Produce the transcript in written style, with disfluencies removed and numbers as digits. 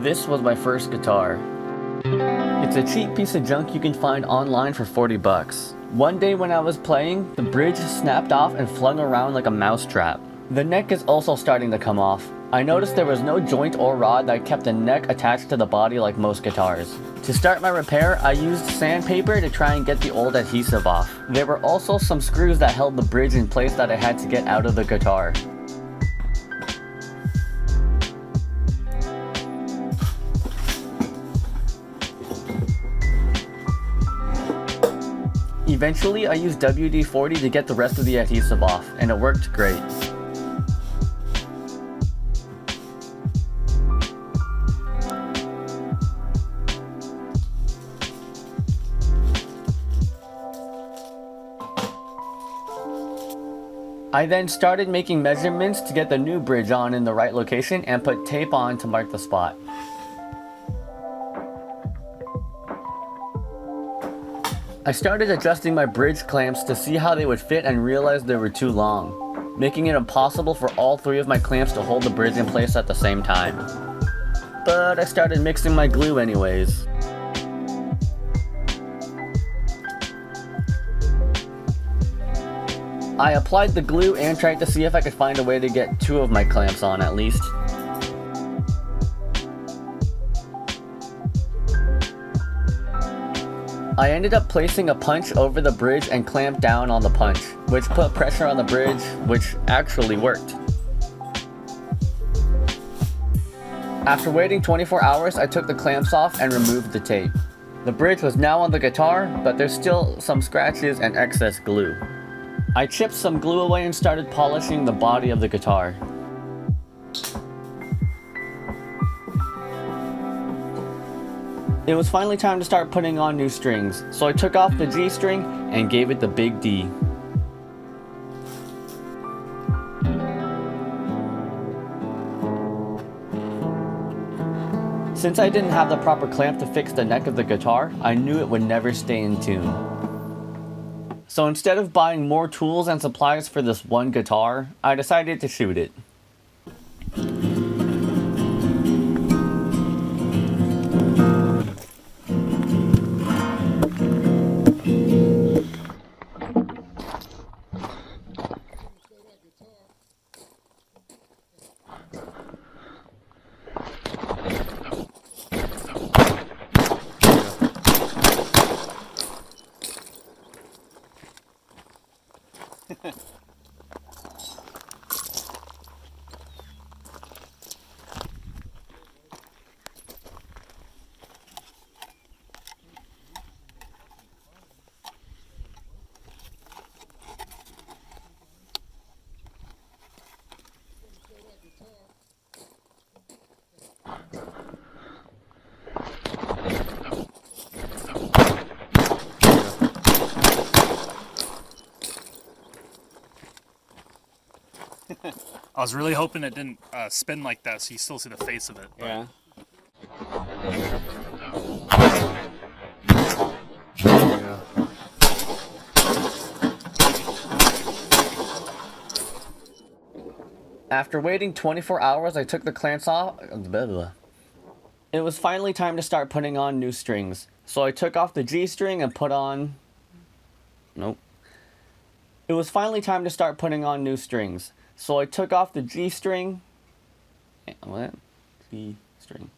This was my first guitar. It's a cheap piece of junk you can find online for 40 bucks. One day when I was playing, the bridge snapped off and flung around like a mousetrap. The neck is also starting to come off. I noticed there was no joint or rod that kept the neck attached to the body like most guitars. To start my repair, I used sandpaper to try and get the old adhesive off. There were also some screws that held the bridge in place that I had to get out of the guitar. Eventually, I used WD-40 to get the rest of the adhesive off, and it worked great. I then started making measurements to get the new bridge on in the right location and put tape on to mark the spot. I started adjusting my bridge clamps to see how they would fit and realized they were too long, making it impossible for all three of my clamps to hold the bridge in place at the same time. But I started mixing my glue anyways. I applied the glue and tried to see if I could find a way to get two of my clamps on at least. I ended up placing a punch over the bridge and clamped down on the punch, which put pressure on the bridge, which actually worked. After waiting 24 hours, I took the clamps off and removed the tape. The bridge was now on the guitar, but there's still some scratches and excess glue. I chipped some glue away and started polishing the body of the guitar. It was finally time to start putting on new strings, so I took off the G string and gave it the big D. Since I didn't have the proper clamp to fix the neck of the guitar, I knew it would never stay in tune. So instead of buying more tools and supplies for this one guitar, I decided to shoot it. I was really hoping it didn't spin like that, so you still see the face of it. But. Yeah. After waiting 24 hours, I took the clamps off. It was finally time to start putting on new strings. So I took off the G string and put on... Nope. It was finally time to start putting on new strings. So I took off the G string... What? G string.